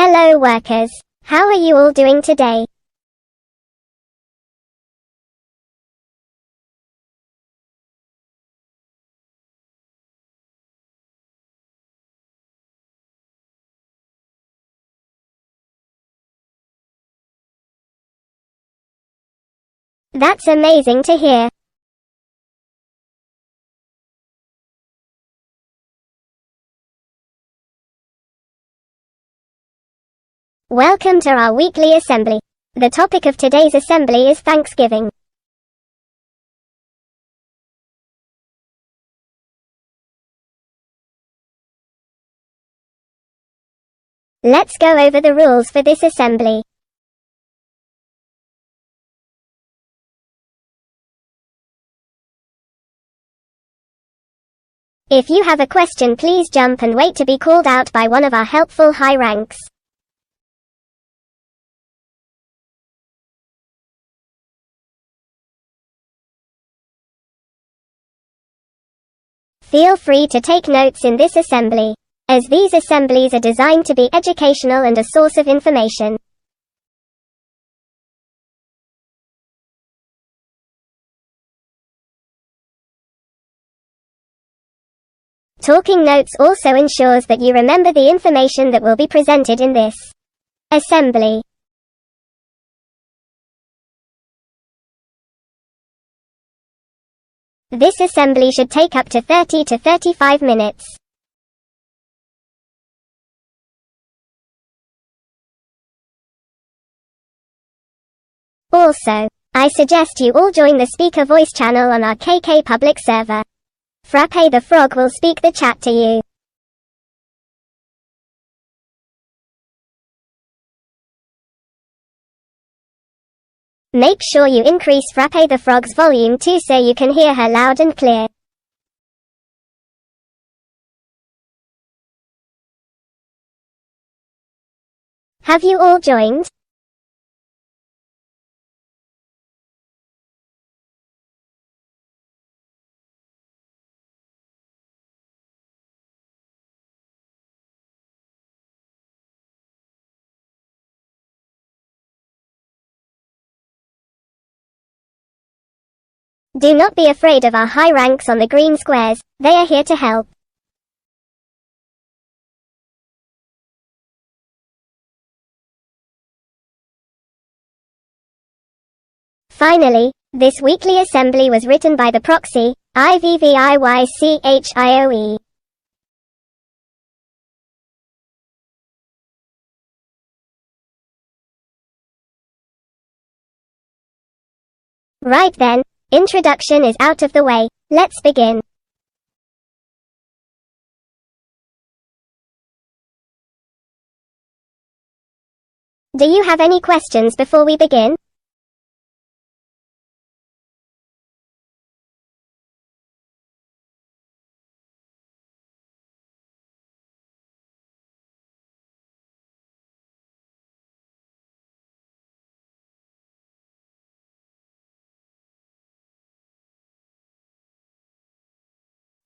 Hello workers. How are you all doing today? That's amazing to hear. Welcome to our weekly assembly. The topic of today's assembly is Thanksgiving. Let's go over the rules for this assembly. If you have a question, please jump and wait to be called out by one of our helpful high ranks. Feel free to take notes in this assembly, as these assemblies are designed to be educational and a source of information. Taking notes also ensures that you remember the information that will be presented in this assembly. This assembly should take up to 30 to 35 minutes. Also, I suggest you all join the speaker voice channel on our KK public server. Frappe the Frog will speak the chat to you. Make sure you increase Frappe the Frog's volume too so you can hear her loud and clear. Have you all joined? Do not be afraid of our high ranks on the green squares, they are here to help. Finally, this weekly assembly was written by the proxy, IVVIYCHIOE. Right then, introduction is out of the way, let's begin. Do you have any questions before we begin?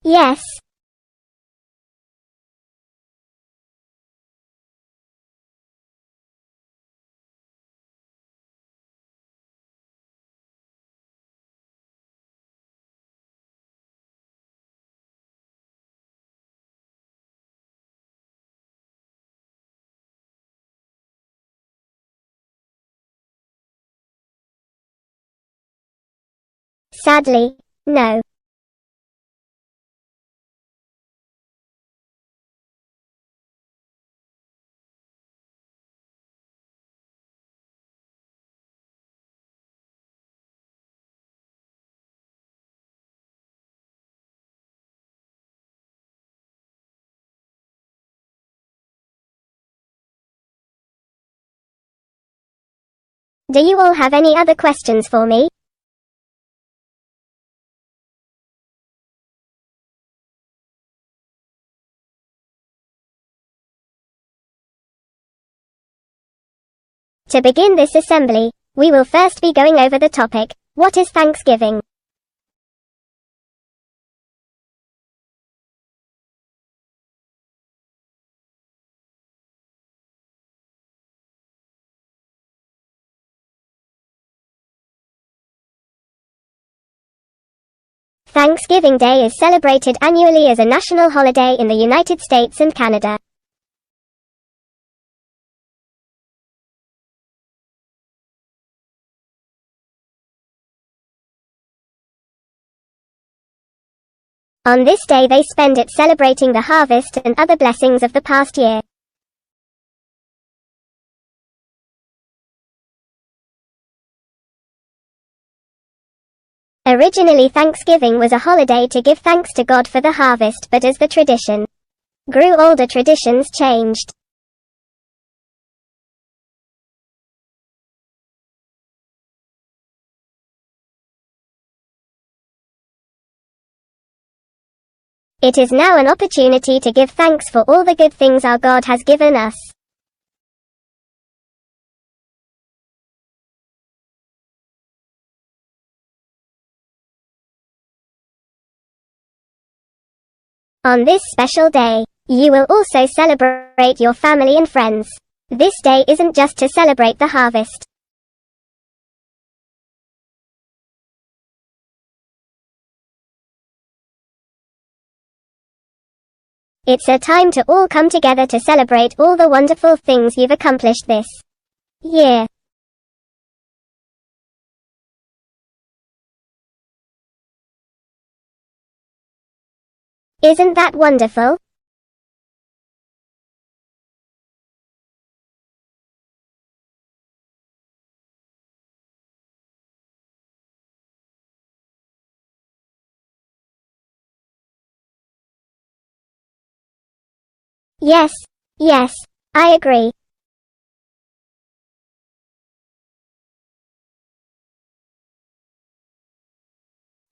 Yes. Sadly, no. Do you all have any other questions for me? To begin this assembly, we will first be going over the topic, what is Thanksgiving? Thanksgiving Day is celebrated annually as a national holiday in the United States and Canada. On this day they spend it celebrating the harvest and other blessings of the past year. Originally Thanksgiving was a holiday to give thanks to God for the harvest, but as the tradition grew older, traditions changed. It is now an opportunity to give thanks for all the good things our God has given us. On this special day, you will also celebrate your family and friends. This day isn't just to celebrate the harvest. It's a time to all come together to celebrate all the wonderful things you've accomplished this year. Isn't that wonderful? Yes, yes, I agree.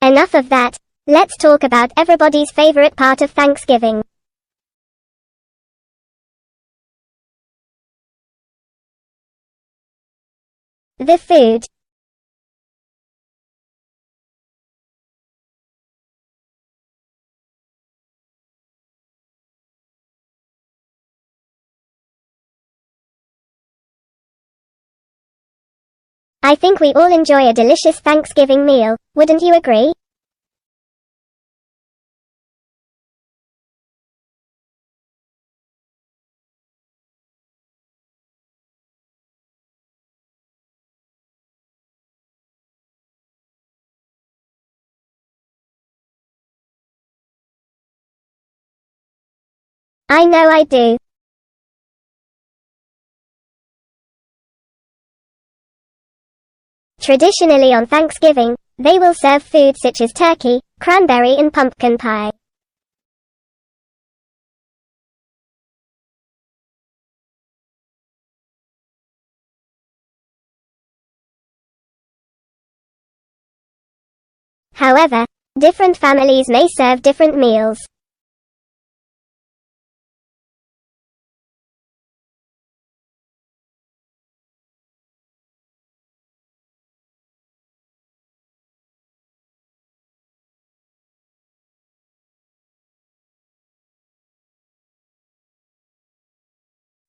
Enough of that, let's talk about everybody's favorite part of Thanksgiving. The food. I think we all enjoy a delicious Thanksgiving meal, wouldn't you agree? I know I do. Traditionally on Thanksgiving, they will serve food such as turkey, cranberry and pumpkin pie. However, different families may serve different meals.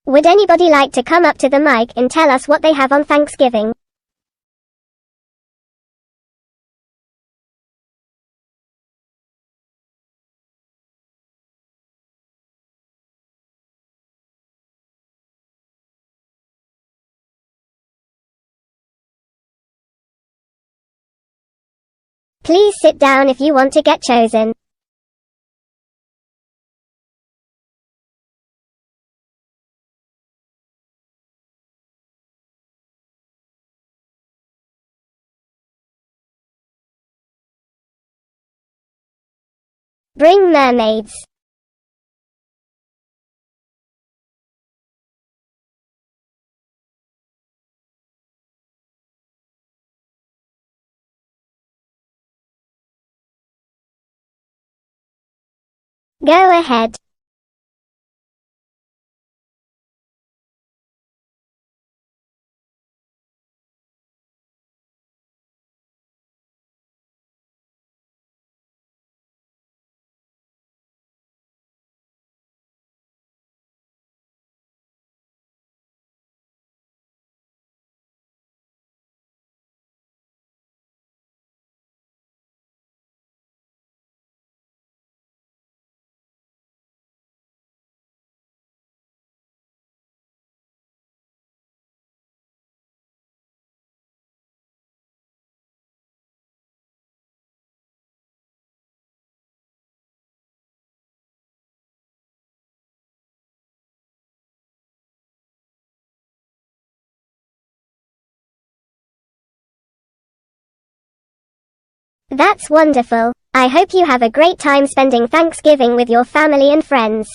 Would anybody like to come up to the mic and tell us what they have on Thanksgiving? Please sit down if you want to get chosen. Bring mermaids. Go ahead. That's wonderful. I hope you have a great time spending Thanksgiving with your family and friends.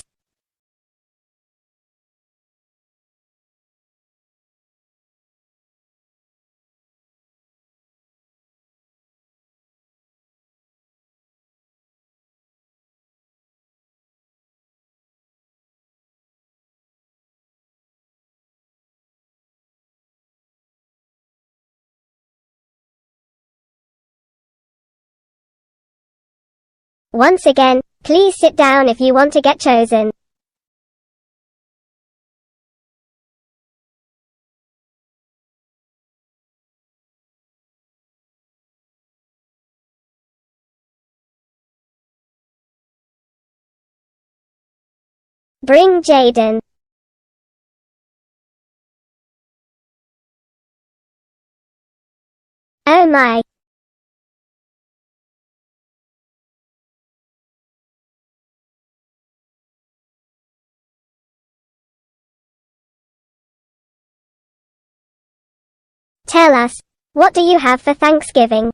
Once again, please sit down if you want to get chosen. Bring Jaden. Oh my. Tell us, what do you have for Thanksgiving?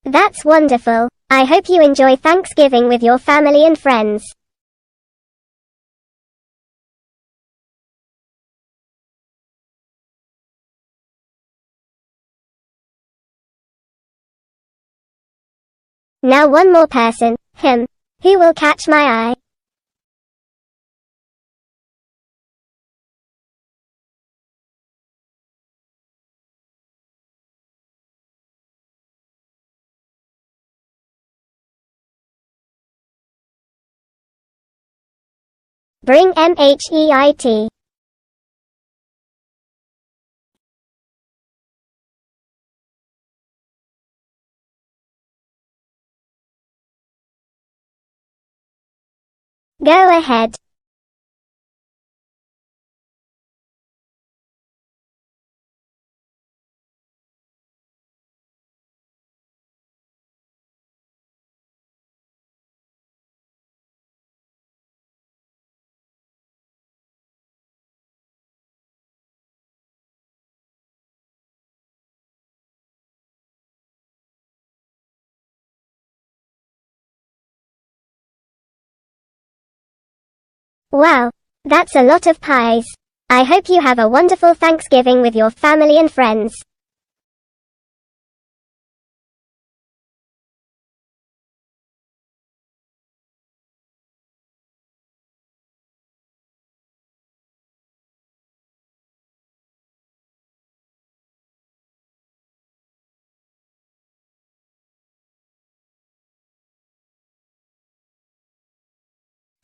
That's wonderful. I hope you enjoy Thanksgiving with your family and friends. Now one more person, him. Who will catch my eye? Bring MHEIT. Go ahead. Wow, that's a lot of pies. I hope you have a wonderful Thanksgiving with your family and friends.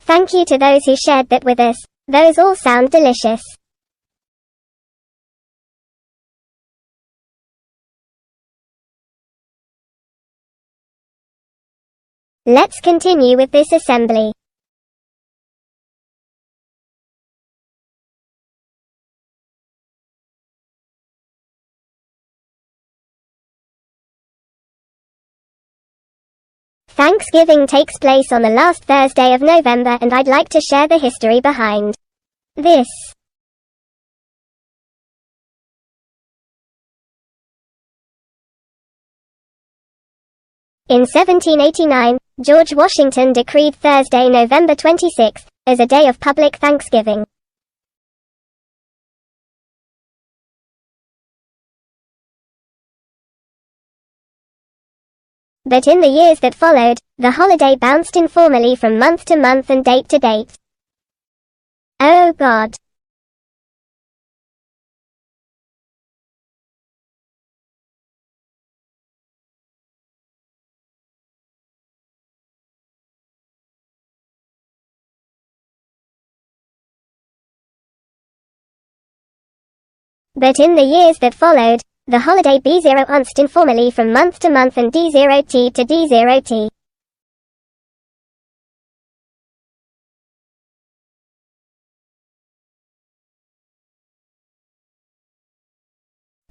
Thank you to those who shared that with us. Those all sound delicious. Let's continue with this assembly. Thanksgiving takes place on the last Thursday of November, and I'd like to share the history behind this. In 1789, George Washington decreed Thursday, November 26, as a day of public thanksgiving. But in the years that followed, the holiday bounced informally from month to month and date to date. Oh God. But in the years that followed, the holiday B0 onst informally from month to month and D0T to D0T.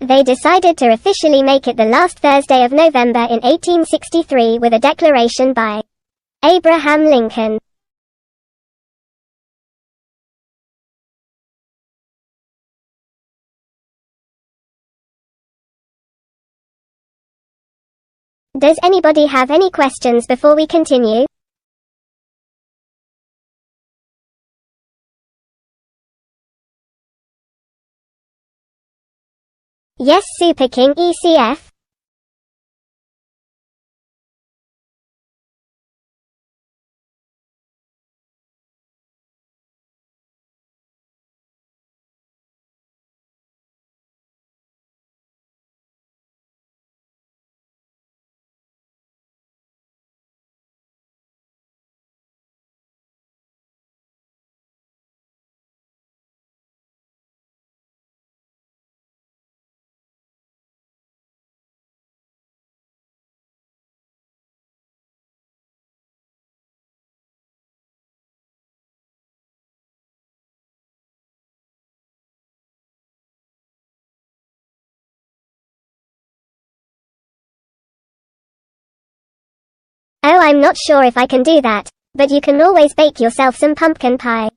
They decided to officially make it the last Thursday of November in 1863 with a declaration by Abraham Lincoln. Does anybody have any questions before we continue? Yes, Super King ECF. Oh, I'm not sure if I can do that, but you can always bake yourself some pumpkin pie.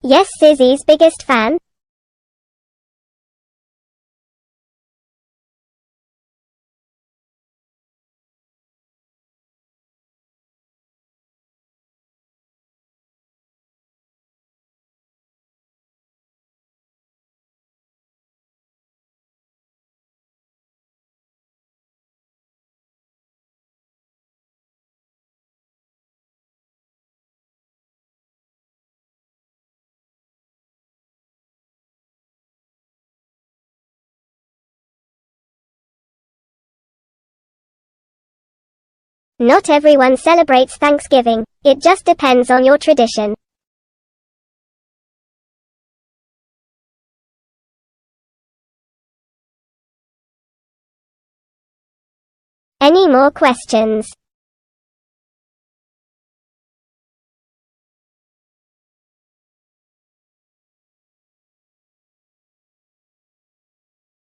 Yes, Sissy's biggest fan. Not everyone celebrates Thanksgiving. It just depends on your tradition. Any more questions?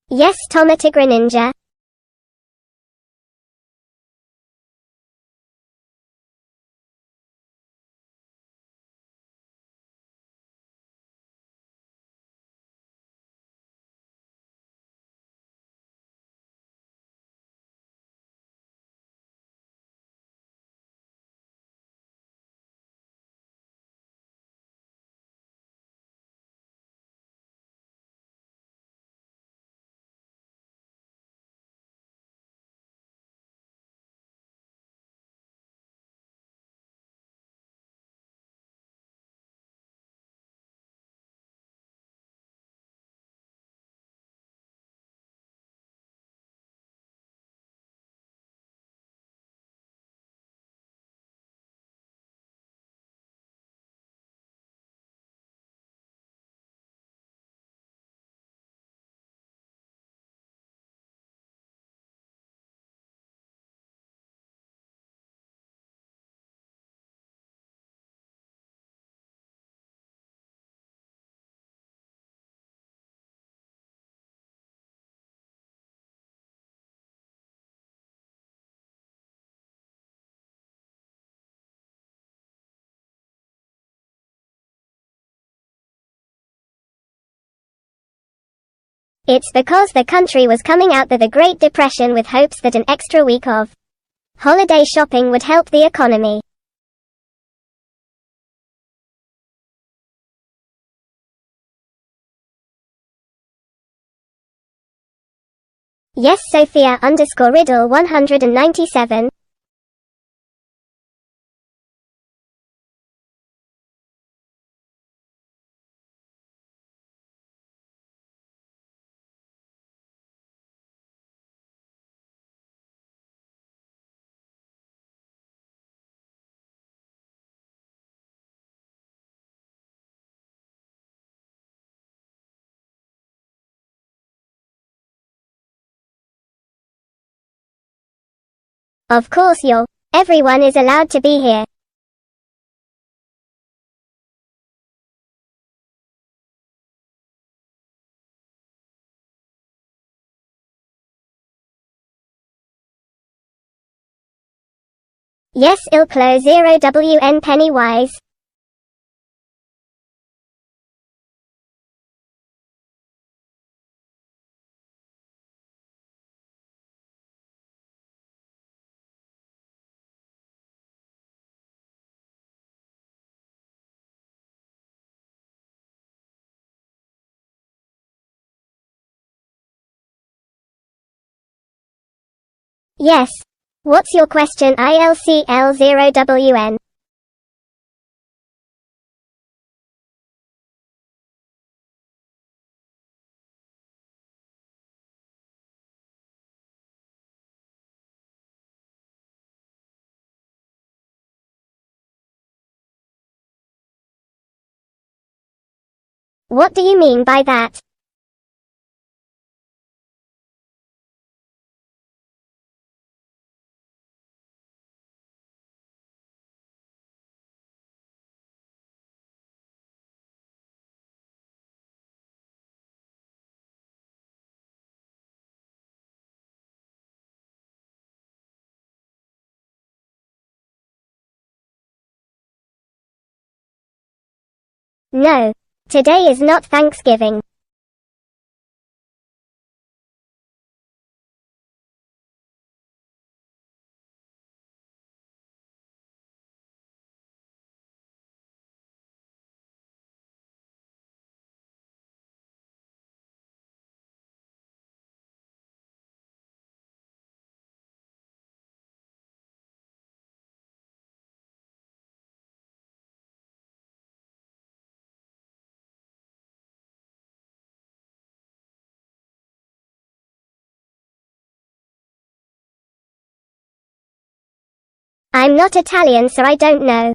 Yes, Tomatigra Ninja. It's because the country was coming out of the Great Depression with hopes that an extra week of holiday shopping would help the economy. Yes, Sophia_Riddle 197. Of course everyone is allowed to be here. Yes, Ilklo 0WN Pennywise. Yes. What's your question, ILCL0WN? What do you mean by that? No. Today is not Thanksgiving. I'm not Italian, so I don't know.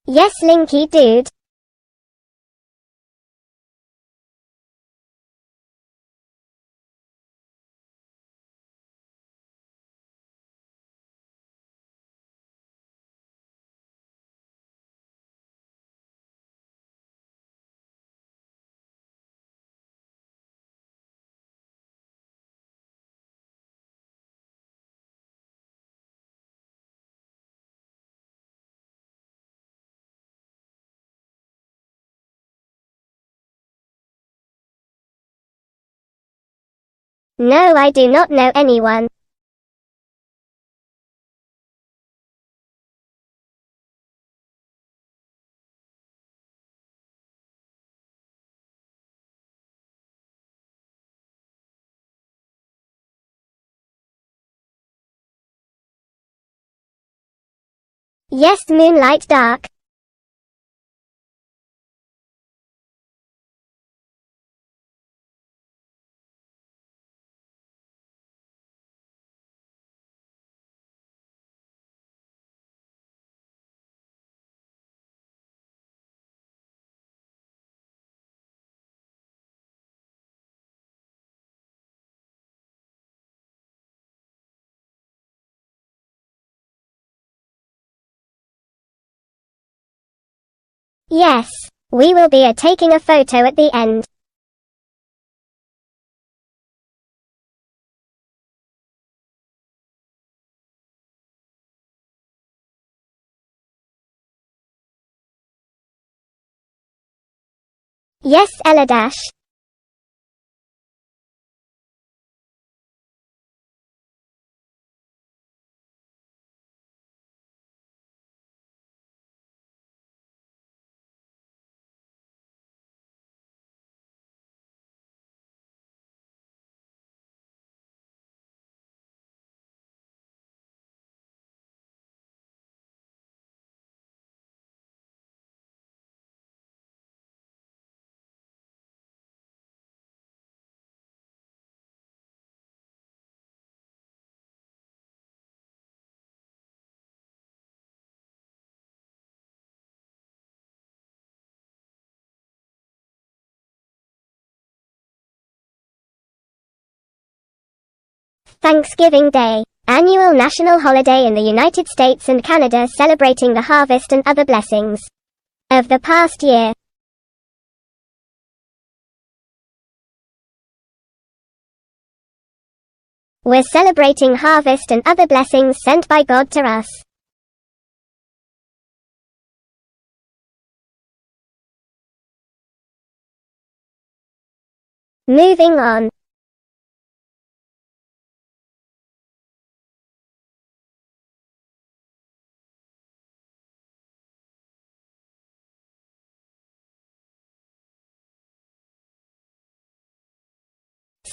Yes, Linky dude. No, I do not know anyone. Yes, Moonlight Dark. Yes. We will be taking a photo at the end. Yes, Ella dash. Thanksgiving Day, annual national holiday in the United States and Canada celebrating the harvest and other blessings of the past year. We're celebrating harvest and other blessings sent by God to us. Moving on.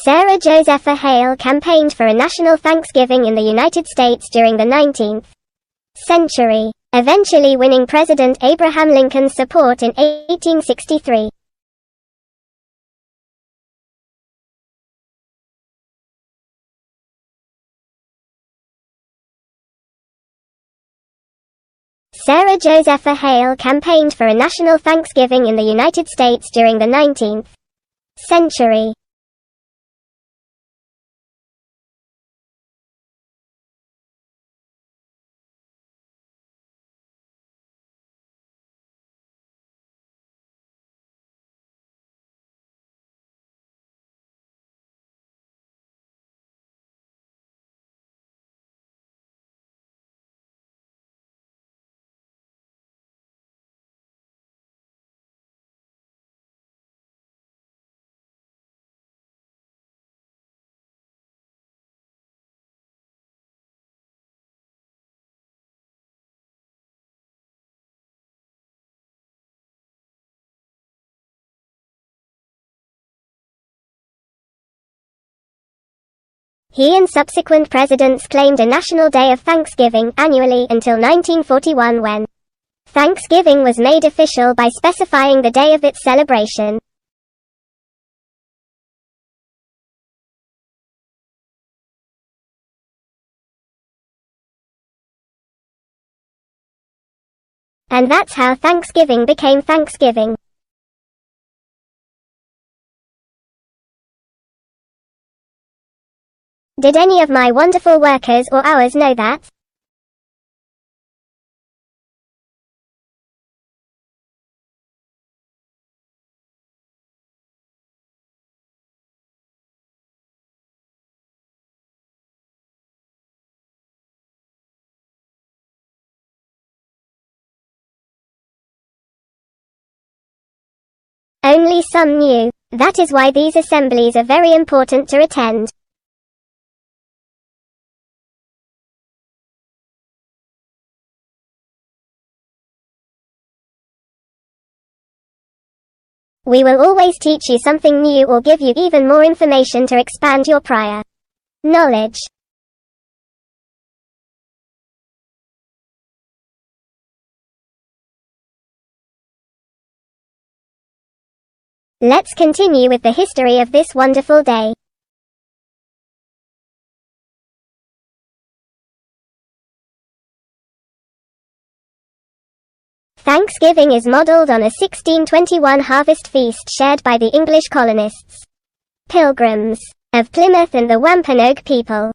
Sarah Josepha Hale campaigned for a national Thanksgiving in the United States during the 19th century, eventually winning President Abraham Lincoln's support in 1863. Sarah Josepha Hale campaigned for a national Thanksgiving in the United States during the 19th century. He and subsequent presidents claimed a national day of Thanksgiving annually until 1941, when Thanksgiving was made official by specifying the day of its celebration. And that's how Thanksgiving became Thanksgiving. Did any of my wonderful workers or ours know that? Only some knew. That is why these assemblies are very important to attend. We will always teach you something new or give you even more information to expand your prior knowledge. Let's continue with the history of this wonderful day. Thanksgiving is modeled on a 1621 harvest feast shared by the English colonists, Pilgrims, of Plymouth and the Wampanoag people.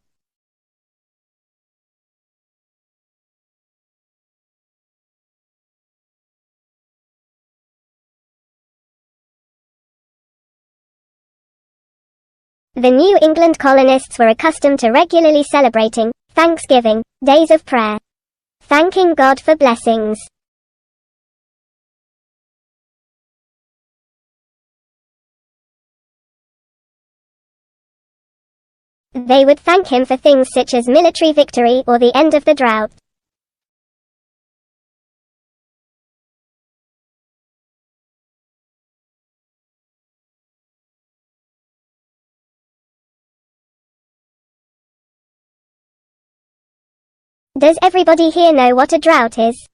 The New England colonists were accustomed to regularly celebrating Thanksgiving days of prayer, thanking God for blessings. They would thank him for things such as military victory or the end of the drought. Does everybody here know what a drought is?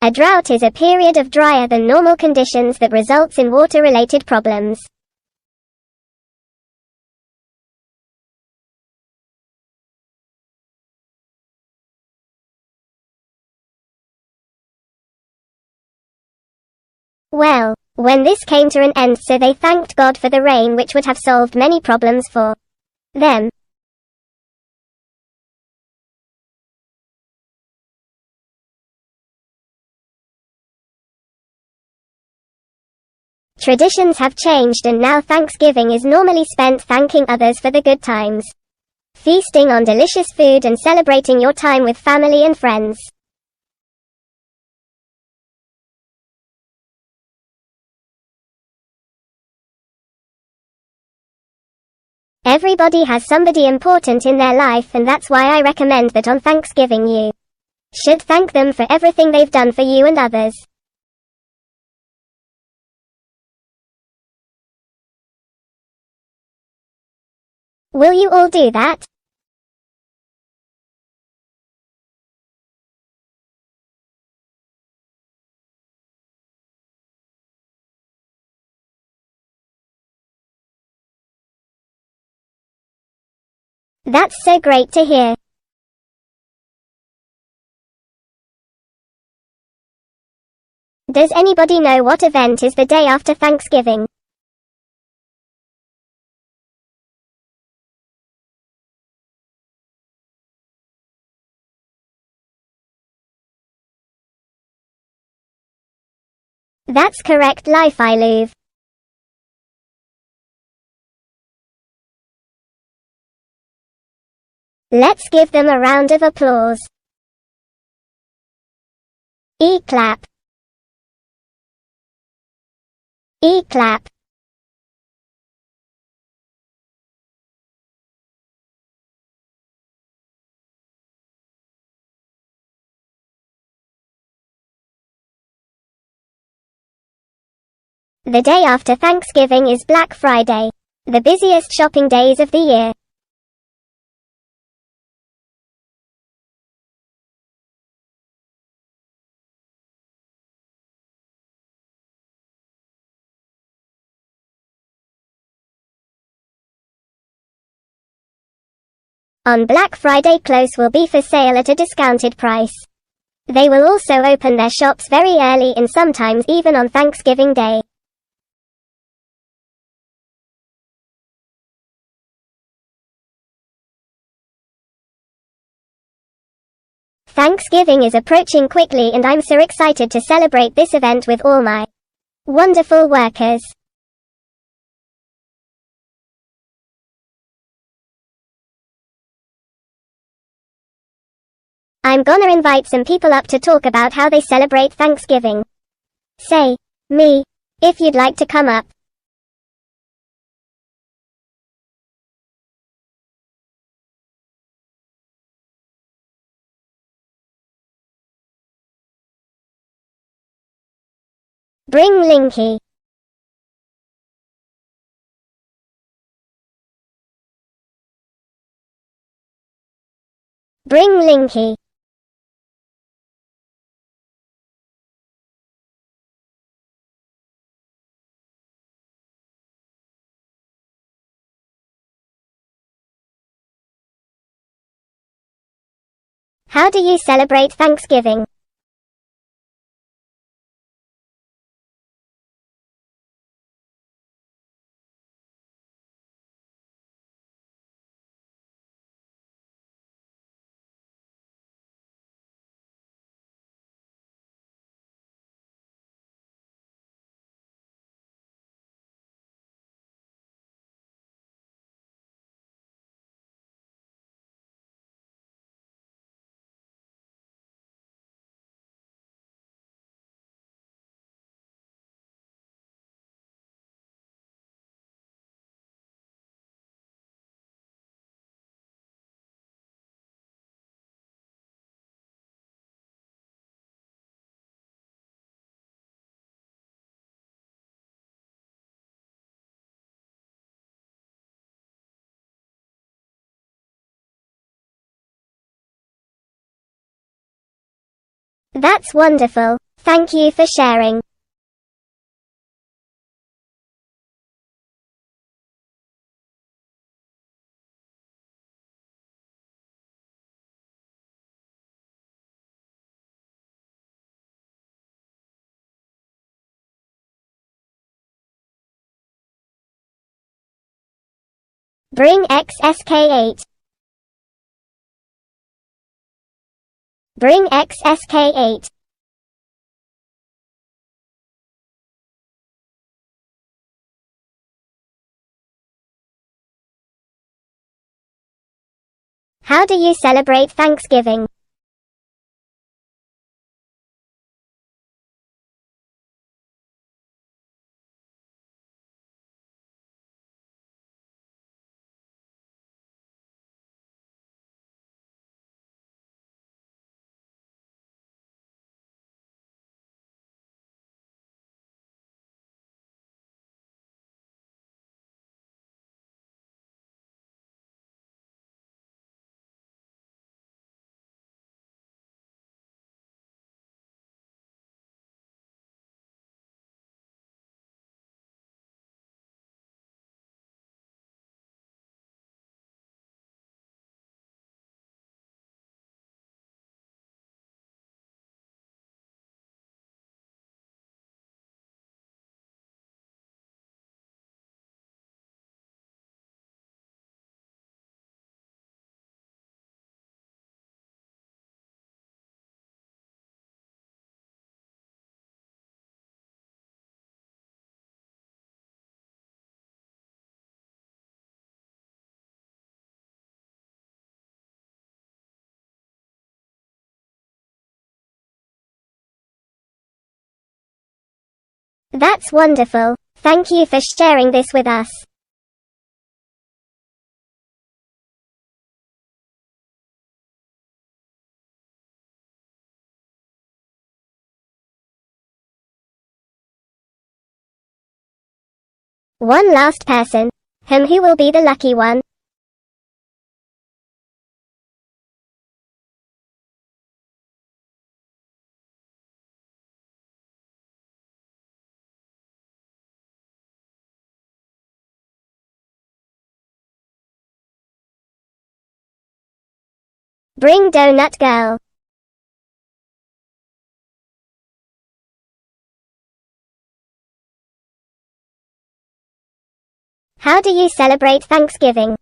A drought is a period of drier than normal conditions that results in water-related problems. Well, when this came to an end, so they thanked God for the rain, which would have solved many problems for them. Traditions have changed, and now Thanksgiving is normally spent thanking others for the good times, feasting on delicious food and celebrating your time with family and friends. Everybody has somebody important in their life, and that's why I recommend that on Thanksgiving you should thank them for everything they've done for you and others. Will you all do that? That's so great to hear. Does anybody know what event is the day after Thanksgiving? That's correct, Life. Let's give them a round of applause. E-clap. E-clap. The day after Thanksgiving is Black Friday, the busiest shopping days of the year. On Black Friday, clothes will be for sale at a discounted price. They will also open their shops very early, and sometimes even on Thanksgiving Day. Thanksgiving is approaching quickly, and I'm so excited to celebrate this event with all my wonderful workers. I'm gonna invite some people up to talk about how they celebrate Thanksgiving. Say, me, if you'd like to come up. Bring Linky. Bring Linky. How do you celebrate Thanksgiving? That's wonderful. Thank you for sharing. Bring XSK8. Bring XSK8. How do you celebrate Thanksgiving? That's wonderful. Thank you for sharing this with us. One last person. Who will be the lucky one? Bring Donut Girl. How do you celebrate Thanksgiving?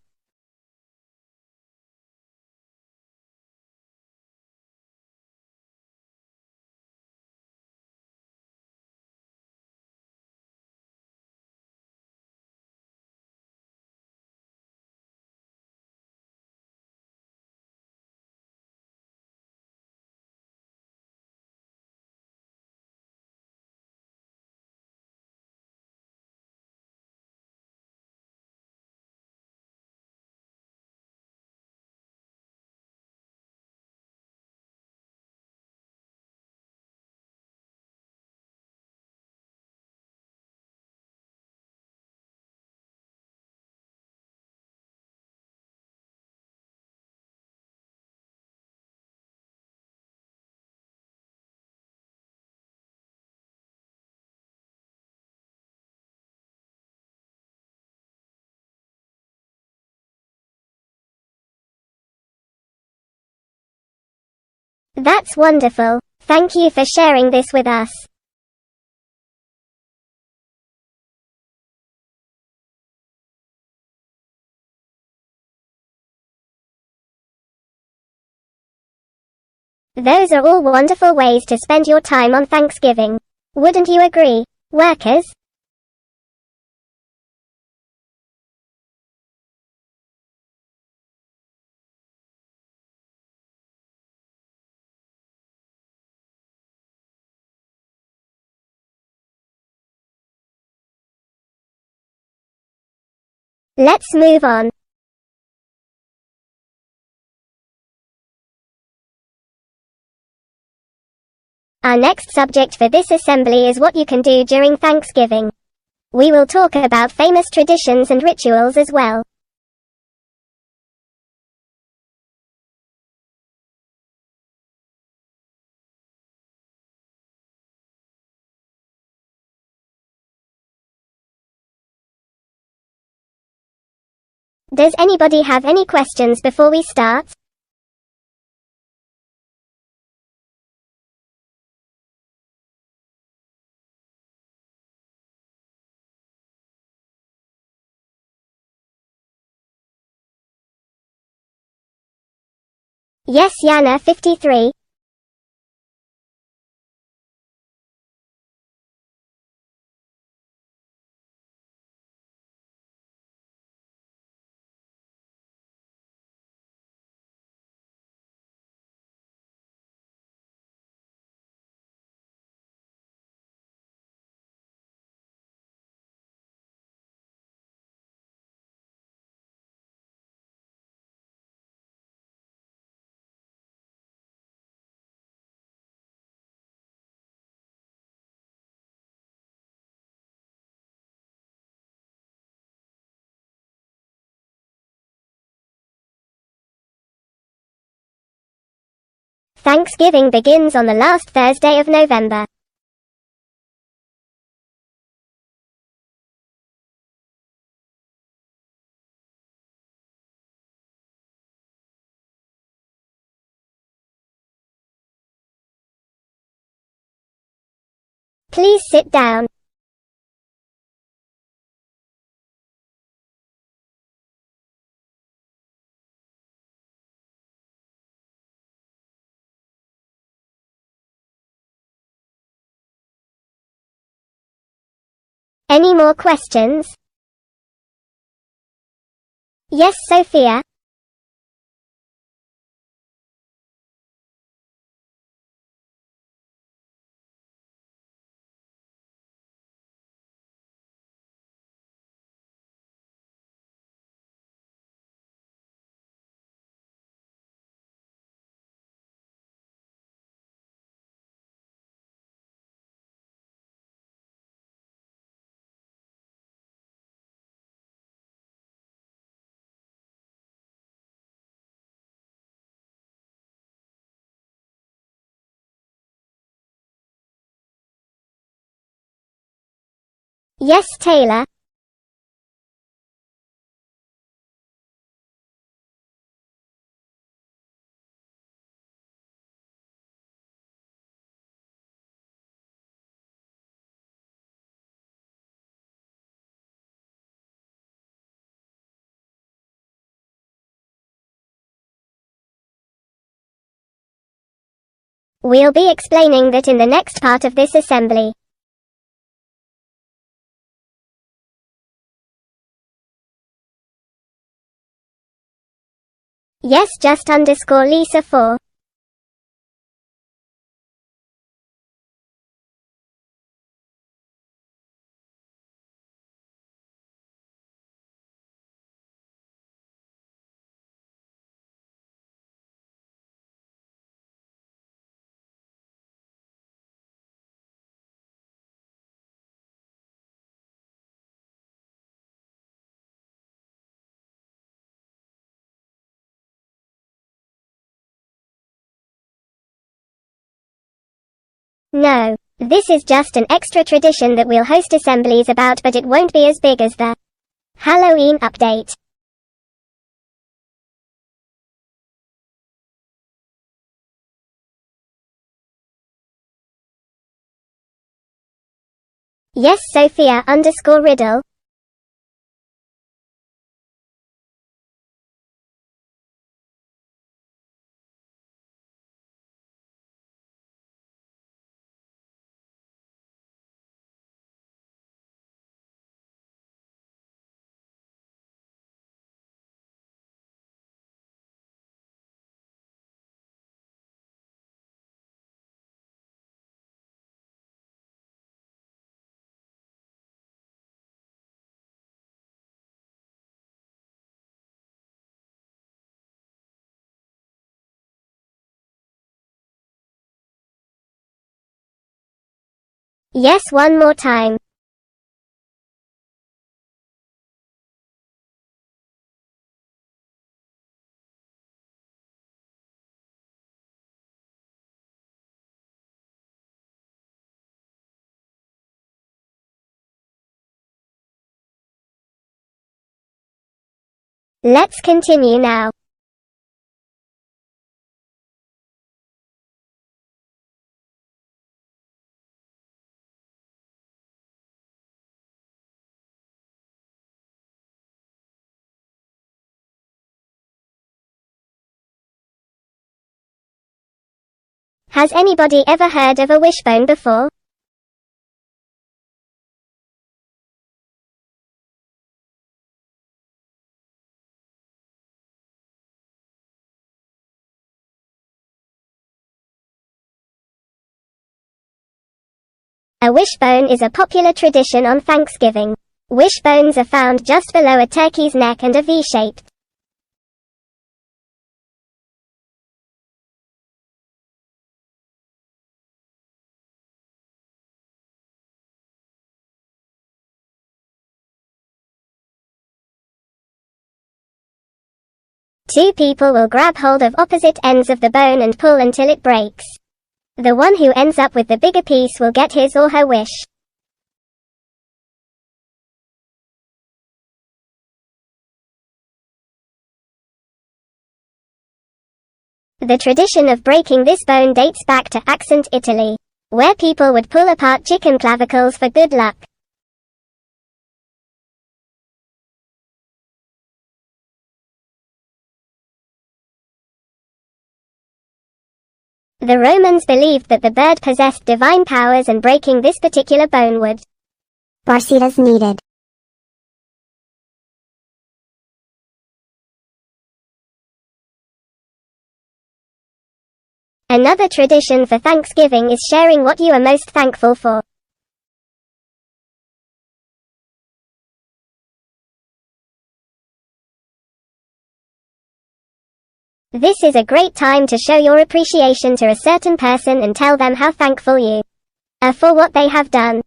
That's wonderful. Thank you for sharing this with us. Those are all wonderful ways to spend your time on Thanksgiving. Wouldn't you agree, workers? Let's move on. Our next subject for this assembly is what you can do during Thanksgiving. We will talk about famous traditions and rituals as well. Does anybody have any questions before we start? Yes, Yana 53. Thanksgiving begins on the last Thursday of November. Please sit down. Any more questions? Yes, Sophia. Yes, Taylor. We'll be explaining that in the next part of this assembly. Yes, just underscore Lisa 4. No. This is just an extra tradition that we'll host assemblies about, but it won't be as big as the Halloween update. Yes, Sophia underscore Riddle. Yes, one more time. Let's continue now. Has anybody ever heard of a wishbone before? A wishbone is a popular tradition on Thanksgiving. Wishbones are found just below a turkey's neck and are V-shaped. Two people will grab hold of opposite ends of the bone and pull until it breaks. The one who ends up with the bigger piece will get his or her wish. The tradition of breaking this bone dates back to ancient Italy, where people would pull apart chicken clavicles for good luck. The Romans believed that the bird possessed divine powers, and breaking this particular bone would Barcitas needed. Another tradition for Thanksgiving is sharing what you are most thankful for. This is a great time to show your appreciation to a certain person and tell them how thankful you are for what they have done.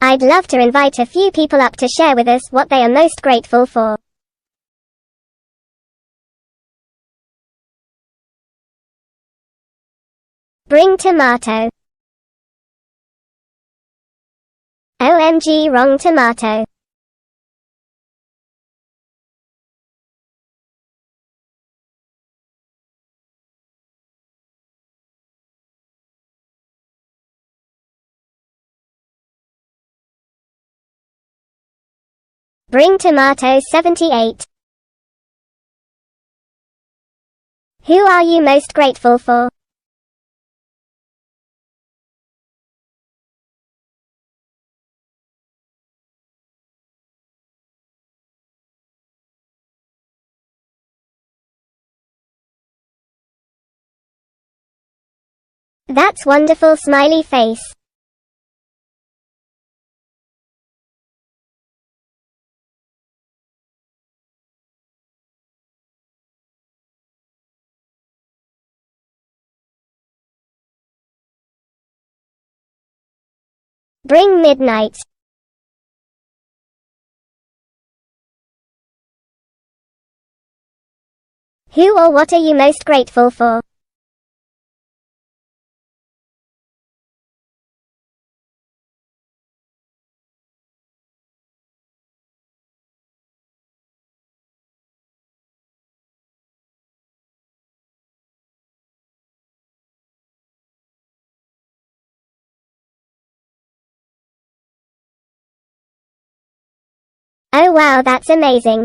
I'd love to invite a few people up to share with us what they are most grateful for. Bring tomato. OMG, wrong tomato. Bring tomato 78. Who are you most grateful for? That's wonderful, smiley face. Bring midnight. Who or what are you most grateful for? Oh wow, that's amazing.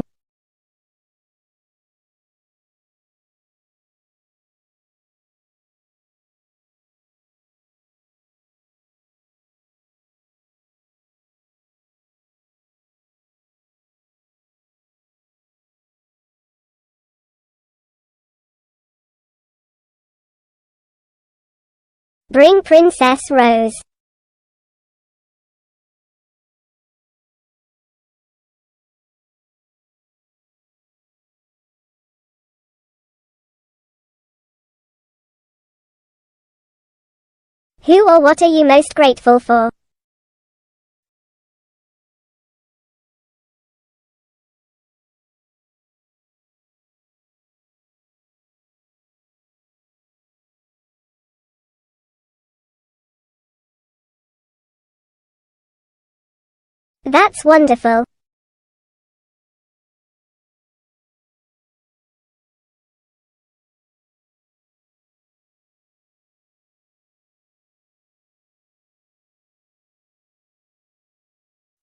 Bring Princess Rose. Who or what are you most grateful for? That's wonderful.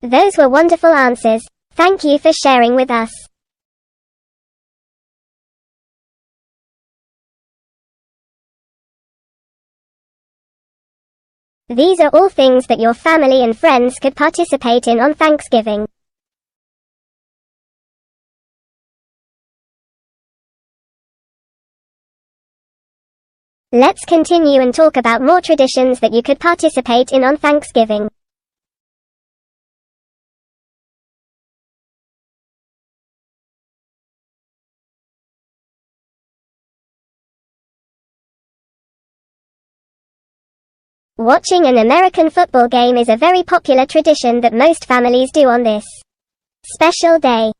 Those were wonderful answers. Thank you for sharing with us. These are all things that your family and friends could participate in on Thanksgiving. Let's continue and talk about more traditions that you could participate in on Thanksgiving. Watching an American football game is a very popular tradition that most families do on this special day.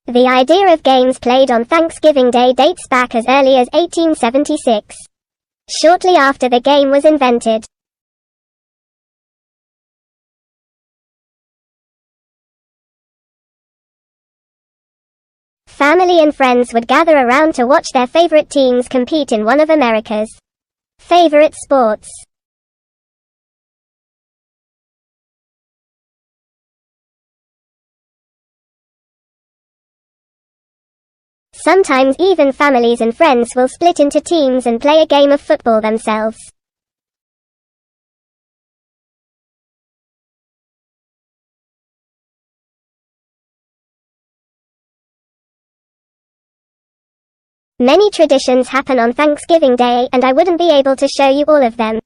The idea of games played on Thanksgiving Day dates back as early as 1876, shortly after the game was invented. Family and friends would gather around to watch their favorite teams compete in one of America's favorite sports. Sometimes even families and friends will split into teams and play a game of football themselves. Many traditions happen on Thanksgiving Day, and I wouldn't be able to show you all of them.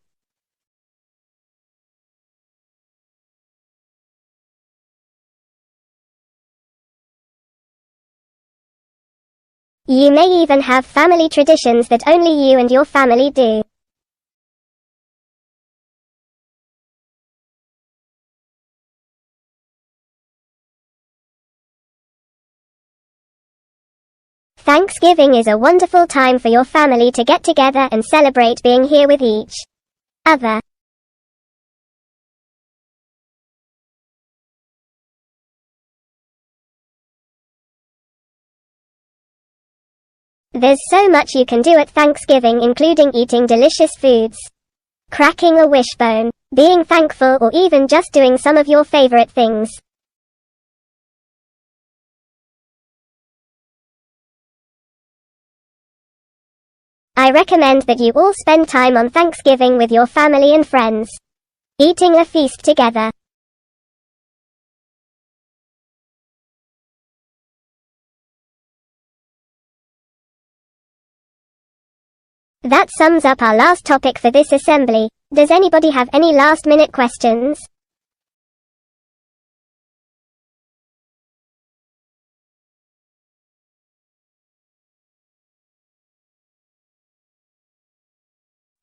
You may even have family traditions that only you and your family do. Thanksgiving is a wonderful time for your family to get together and celebrate being here with each other. There's so much you can do at Thanksgiving, including eating delicious foods, cracking a wishbone, being thankful, or even just doing some of your favorite things. I recommend that you all spend time on Thanksgiving with your family and friends, eating a feast together. That sums up our last topic for this assembly. Does anybody have any last-minute questions?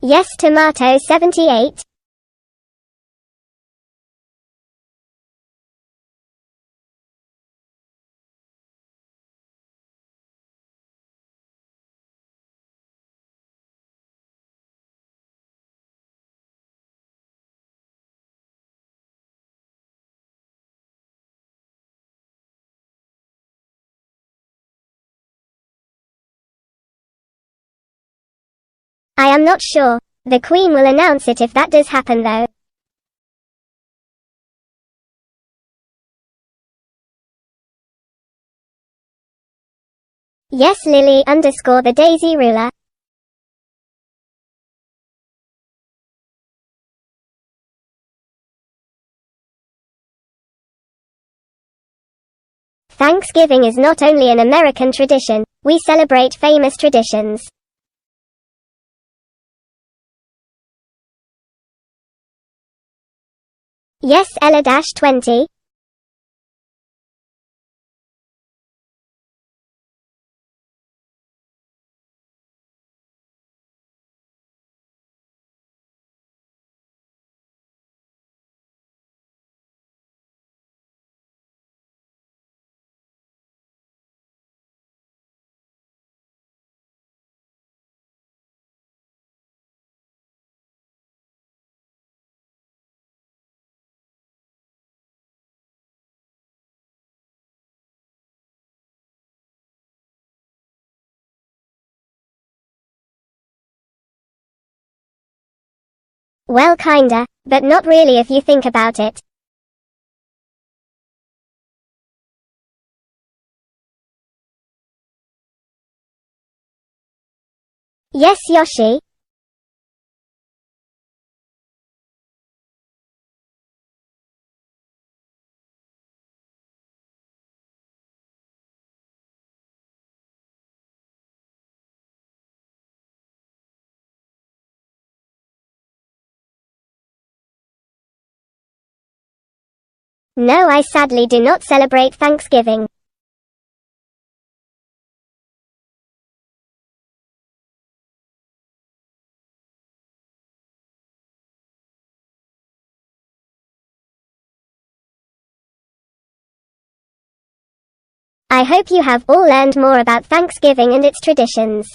Yes, Tomato 78. I am not sure. The Queen will announce it if that does happen though. Yes, Lily _ the Daisy Ruler. Thanksgiving is not only an American tradition, we celebrate famous traditions. Yes, Ella-20. Well, kinda, but not really if you think about it. Yes, Yoshi? No, I sadly do not celebrate Thanksgiving. I hope you have all learned more about Thanksgiving and its traditions.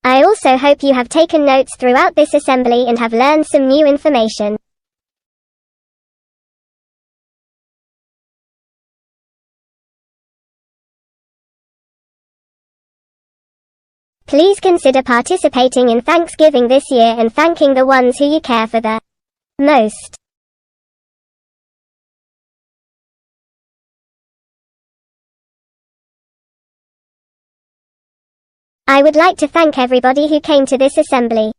I also hope you have taken notes throughout this assembly and have learned some new information. Please consider participating in Thanksgiving this year and thanking the ones who you care for the most. I would like to thank everybody who came to this assembly.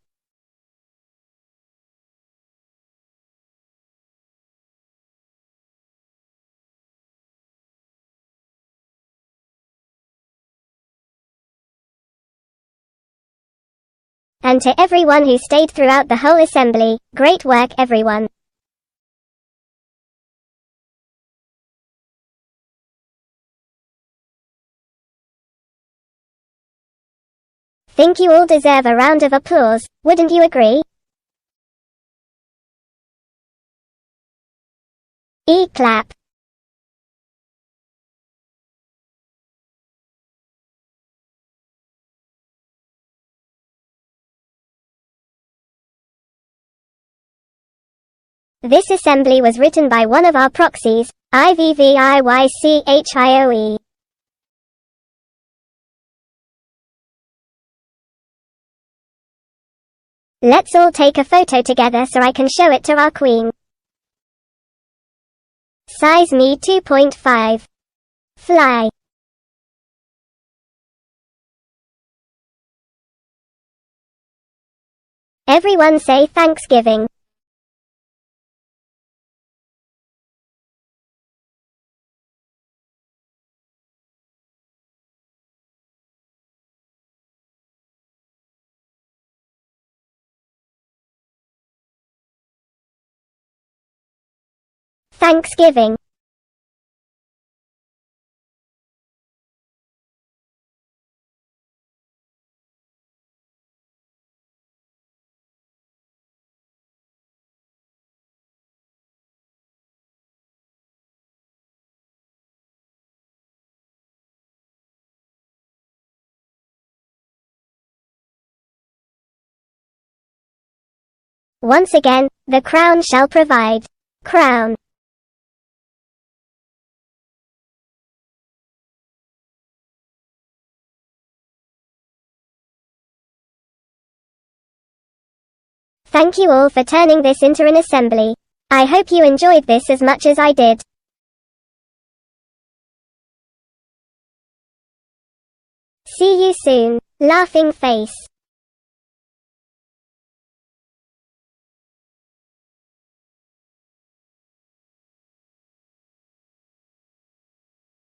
And to everyone who stayed throughout the whole assembly, great work everyone. Think you all deserve a round of applause, wouldn't you agree? Clap. This assembly was written by one of our proxies, IVVIYCHIOE. Let's all take a photo together so I can show it to our queen. Size me 2.5. Fly. Everyone say Thanksgiving. Thanksgiving. Once again, the crown shall provide. Crown. Thank you all for turning this into an assembly. I hope you enjoyed this as much as I did. See you soon, laughing face.